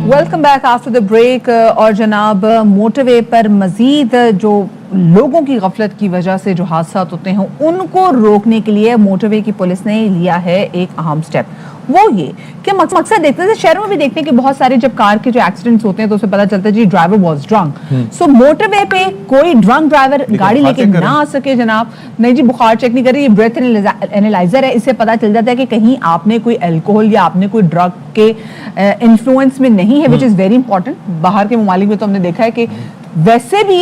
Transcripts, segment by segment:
Welcome back after the break. और जनाब motorway पर मजीद जो लोगों की गफलत की वजह से जो हादसा होते हैं उनको रोकने के लिए मोटरवे की पुलिस ने लिया है एक अहम स्टेप। वो ये कि मकसद देखते हैं, शहरों में भी देखते हैं कि बहुत सारे जब कार के जो एक्सीडेंट्स होते हैं तो उसे पता चलता है जी driver was drunk. So motorway पे कोई ड्रंक ड्राइवर गाड़ी लेके ना आ सके जनाब, नहीं जी बुखार चेक नहीं कर रही, ये ब्रेथ एनालाइजर है, इससे पता चल जाता है कि कहीं आपने कोई अल्कोहल या आपने कोई ड्रग के इन्फ्लुएंस में नहीं है, विच इज वेरी इंपॉर्टेंट। बाहर के ममालिक में तो हमने देखा है कि वैसे भी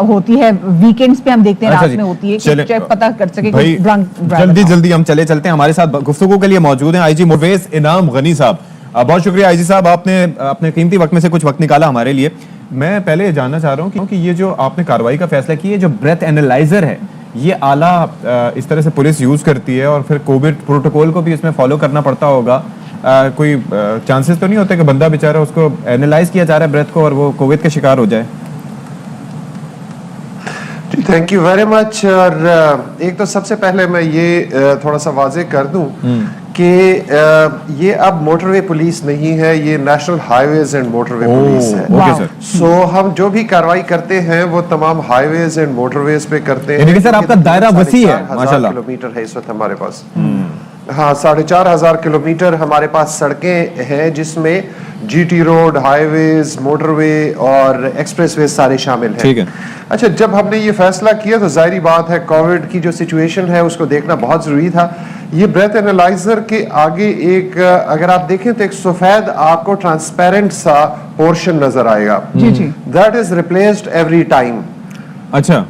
होती है, वीकेंड्स पे हम देखते हैं रात में होती है कि चेक पता कर सके कि ड्रंक ड्राइवर। जल्दी हम चलते हैं। हमारे साथ गुफ्तगू के लिए मौजूद हैं आईजी मोटरवेज इनाम गनी साहब। बहुत शुक्रिया आईजी साहब, आपने अपने कीमती वक्त में से कुछ वक्त निकाला हमारे लिए। मैं पहले ये जानना चाह रहा हूँ कि ये जो आपने कार्रवाई का फैसला किया, जो ब्रेथ एनालाइजर है, ये आला इस तरह से पुलिस यूज करती है और फिर कोविड प्रोटोकॉल को भी इसमें फॉलो करना पड़ता होगा। कोई चांसेस तो नहीं होते कि बंदा बेचारा उसको एनालाइज किया जा रहा है ब्रेथ को और वो कोविड का शिकार हो जाए? Thank you very much. और एक तो सबसे पहले मैं ये थोड़ा सा वाजे कर दूं कि ये अब मोटरवे पुलिस नहीं है, ये national highways and motorway police है। Okay sir. सो हम जो भी कार्रवाई करते हैं वो तमाम हाईवेज एंड मोटरवेज पे करते हैं। सर आपका दायरा वसी है माशाल्लाह। किलोमीटर है इस वक्त हमारे पास। हाँ, 4,500 किलोमीटर हमारे पास सड़कें हैं जिसमें जीटी रोड, हाईवेज, मोटरवे और एक्सप्रेसवे सारे शामिल हैं। ठीक है। अच्छा, जब हमने ये फैसला किया तो जाहिर बात है कोविड की जो सिचुएशन है उसको देखना बहुत जरूरी था। ये ब्रेथ एनालाइजर के आगे एक अगर आप देखें तो एक सफेद आपको ट्रांसपेरेंट सा पोर्शन नजर आएगा। That is replaced every time. अच्छा।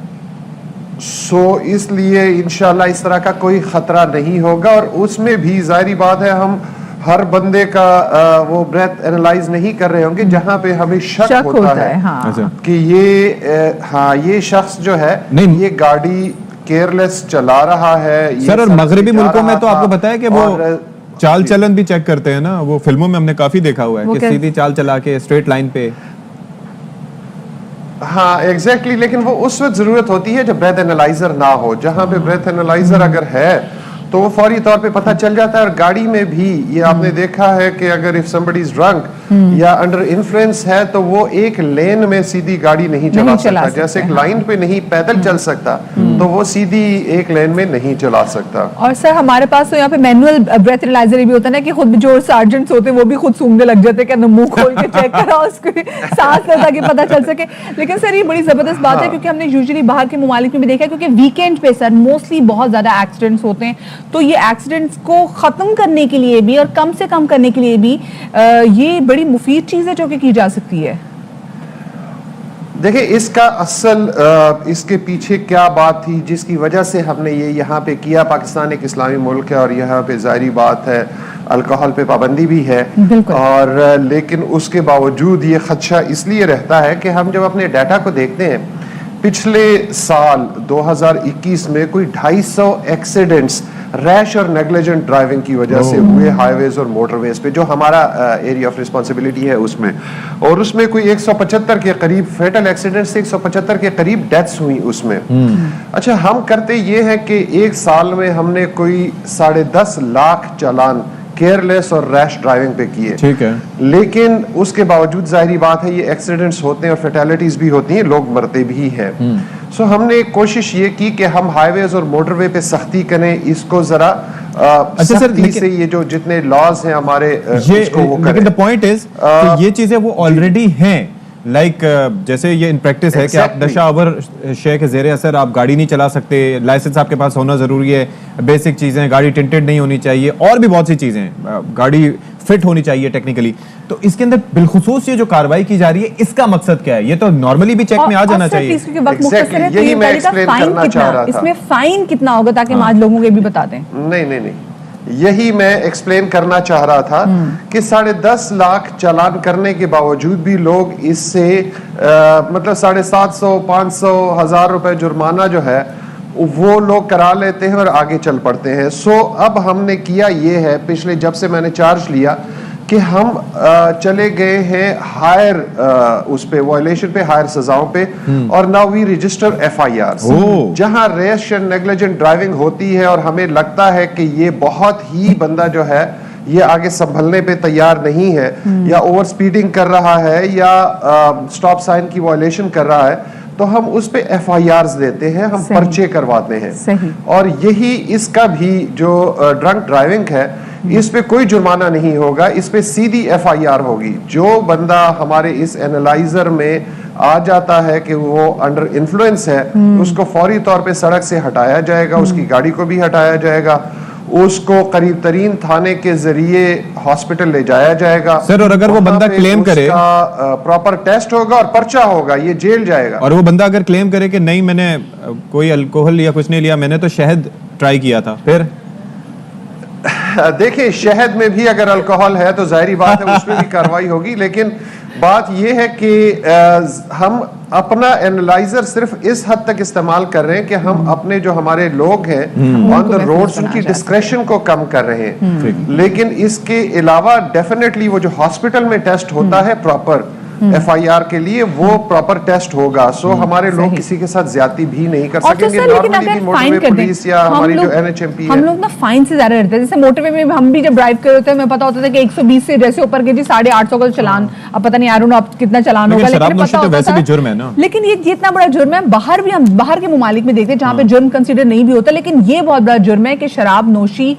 सो इसलिए इंशाल्लाह इस तरह का कोई खतरा नहीं होगा। और उसमें भी जाहिर बात है हम हर बंदे का वो ब्रेथ एनालाइज नहीं कर रहे होंगे जहां पे हमें शक होता है हाँ। कि ये शख्स जो है ये गाड़ी केयरलेस चला रहा है। सर और मगरबी मुल्कों में तो आपको पता है कि वो चाल चलन भी चेक करते हैं ना, वो फिल्मों में हमने काफी देखा हुआ है कि सीधी चाल चला के स्ट्रेट लाइन पे। हाँ एग्जैक्टली, लेकिन वो उस वक्त जरूरत होती है जब ब्रेथ एनालाइजर ना हो। जहां पे ब्रेथ एनालाइजर अगर है तो वो फौरी तौर पे पता चल जाता है। और गाड़ी में भी ये आपने देखा है कि अगर इफ somebody is drunk या अंडर इन्फ्लुएंस है तो वो एक लेन में सीधी गाड़ी नहीं चला सकता। जैसे एक लाइन पे नहीं पैदल चल सकता तो वो सीधी एक लेन में नहीं चला सकता। और सर हमारे पास तो यहाँ पे मैनुअल ब्रेथ एनालाइजर भी होता है ना कि खुद जो सार्जेंट्स होते हैं वो भी खुद सूंघने लग जाते हैं कि मुंह खोल के चेक करा उसको सांस ले ताकि पता चल सके। लेकिन सर ये बड़ी जबरदस्त बात है क्योंकि हमने यूजुअली बाहर के ममालिक में भी देखा है क्योंकि वीकेंड पे सर मोस्टली बहुत ज्यादा एक्सीडेंट्स होते हैं। तो ये एक्सीडेंट्स को खत्म करने के लिए भी और कम से कम करने के लिए भी ये बड़ी मुफीद चीज है जो कि की जा सकती है। देखिए इसका असल इसके पीछे क्या बात थी जिसकी वजह से हमने ये यहाँ पे किया। पाकिस्तान एक इस्लामी मुल्क है और यहाँ पे जाहिर बात है अल्कोहल पे पाबंदी भी है और लेकिन उसके बावजूद ये खदशा इसलिए रहता है कि हम जब अपने डाटा को देखते हैं पिछले साल 2021 में कोई 250 एक्सीडेंट्स रैश और नेग्लिजेंट ड्राइविंग की वजह से हुए हाईवेज और मोटरवेज पे जो हमारा एरिया ऑफ रिस्पांसिबिलिटी है उसमें। और उसमें कोई 175 के करीब फेटल एक्सीडेंट से 175 के करीब डेथ्स हुई उसमें। अच्छा, हम करते ये है कि एक साल में हमने कोई 10.5 लाख चालान केयरलेस और रैश ड्राइविंग पे किए। ठीक है। लेकिन उसके बावजूद जाहिर बात है ये एक्सीडेंट्स होते हैं और फैटेलिटीज भी होती हैं, लोग मरते भी हैं। सो हमने कोशिश ये की कि हम हाईवेज और मोटरवे पे सख्ती करें, इसको जरा सख्ती से ये जो जितने लॉज हैं हमारे इसको वो करें। द पॉइंट इज ये चीजें वो ऑलरेडी हैं। जैसे ये इन प्रैक्टिस है कि आप नशा अवर शे के ज़ेरे असर आप गाड़ी नहीं चला सकते, लाइसेंस आपके पास होना जरूरी है, बेसिक चीजें, गाड़ी टिंटेड नहीं होनी चाहिए और भी बहुत सी चीजें, गाड़ी फिट होनी चाहिए टेक्निकली। तो इसके अंदर बिलखुसूस ये जो कार्रवाई की जा रही है इसका मकसद क्या है? ये तो नॉर्मली भी चेक में आ जाना चाहिए। यही मैं एक्सप्लेन करना चाह रहा था। इसमें फाइन कितना होगा ताकि हम आज लोगों के भी बता दें। नहीं, यही मैं एक्सप्लेन करना चाह रहा था कि 10.5 लाख चालान करने के बावजूद भी लोग इससे मतलब 750, 500, 1000 रुपए जुर्माना जो है वो लोग करा लेते हैं और आगे चल पड़ते हैं। सो अब हमने किया ये है, पिछले जब से मैंने चार्ज लिया कि हम चले गए हैं हायर उस पे वायलेशन पे, हायर सजाओं पे और नाउ वी रजिस्टर FIR जहां रैश एंड नेग्लिजेंट ड्राइविंग होती है और हमें लगता है कि ये बहुत ही बंदा जो है یہ آگے سنبھلنے پہ تیار نہیں ہے یا اوور سپیڈنگ کر رہا ہے یا سٹاپ سائن کی وائلیشن کر رہا ہے تو ہم اس پہ ایف آئی آرز دیتے ہیں, ہم پرچے کرواتے ہیں. اور یہی اس کا بھی جو ڈرنک ڈرائیونگ ہے اس پہ کوئی جرمانہ نہیں ہوگا, اس پہ سیدھی ایف آئی آر ہوگی. جو بندہ ہمارے اس اینالائزر میں آ جاتا ہے کہ وہ انڈر انفلوئنس ہے اس کو فوری طور پہ سڑک سے ہٹایا جائے گا, اس کی گاڑی کو بھی ہٹایا جائے گا, اس کو قریب ترین تھانے کے ذریعے ہاسپٹل لے جایا جائے گا. سر, اور اگر وہ بندہ کلیم کرے, اس کا پراپر ٹیسٹ ہوگا اور پرچہ ہوگا, یہ جیل جائے گا. اور وہ بندہ اگر کلیم کرے کہ نہیں میں نے کوئی الکوہل یا کچھ نہیں لیا, میں نے تو شہد ٹرائی کیا تھا, پھر دیکھیں شہد میں بھی اگر الکوہل ہے تو ظاہری بات ہے اس میں بھی کارروائی ہوگی, لیکن بات یہ ہے کہ ہم اپنا اینالائزر صرف اس حد تک استعمال کر رہے ہیں کہ ہم اپنے جو ہمارے لوگ ہیں آن دا روڈز ان کی ڈسکریشن کو کم کر رہے ہیں. لیکن اس کے علاوہ ڈیفینیٹلی وہ جو ہاسپٹل میں ٹیسٹ ہوتا ہے پراپر ایف آئی آر کے لیے وہ پراپر ٹیسٹ ہوگا. سو ہمارے لوگ کسی کے ساتھ زیادتی بھی نہیں کر سکیں گے. نارملی موٹر وے پولیس یا ہماری جو این ایچ ایم پی ہے, ہم لوگ نا فائن سے زیادہ ڈرتے ہیں. جیسے موٹر وے میں ہم بھی جب ڈرائیو کر رہے تھے ہمیں پتا ہوتا تھا کہ 120 سے جیسے اوپر کے جی 850 کا چلان, اب پتہ نہیں آ رہا اب کتنا چلان ہوگا, لیکن پتا ہوتا تھا. لیکن یہ اتنا بڑا جرم ہے, باہر بھی ہم باہر کے ممالک میں دیکھتے ہیں جہاں پہ جرم کنسیڈر نہیں بھی ہوتا, لیکن یہ بہت بڑا جرم ہے کہ شراب نوشی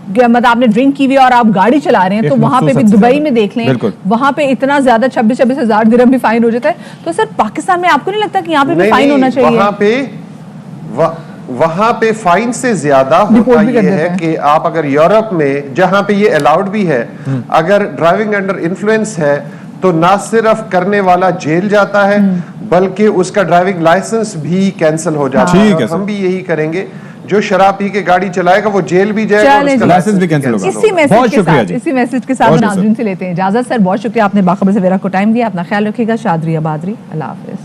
مطلب آپ نے ڈرنک کی ہوئی اور آپ گاڑی چلا رہے ہیں. تو وہاں پہ بھی دبئی میں دیکھ لیں, وہاں پہ اتنا زیادہ 26,000 درہم بھی فائن ہو جاتا ہے. تو سر پاکستان میں آپ کو نہیں لگتا کہ یہاں پہ بھی فائن ہونا چاہیے؟ وہاں پہ فائن سے زیادہ ہوتا یہ ہے کہ آپ اگر یورپ میں جہاں پہ یہ الاؤڈ بھی ہے, اگر ڈرائیونگ انڈر انفلوئنس ہے تو نہ صرف کرنے والا جیل جاتا ہے بلکہ اس کا ڈرائیونگ لائسنس بھی کینسل ہو جاتا ہے. ہم بھی یہی کریں گے, جو شراب پی کے گاڑی چلائے گا وہ جیل بھی جائے گا اور اس کا لائسنس بھی کینسل ہوگا. اسی میسج کے ساتھ ناظرین سے لیتے ہیں اجازت. سر بہت شکریہ, آپ نے باخبر سویرا کو ٹائم دیا. اپنا خیال رکھیے گا. شادری آبادری, اللہ حافظ.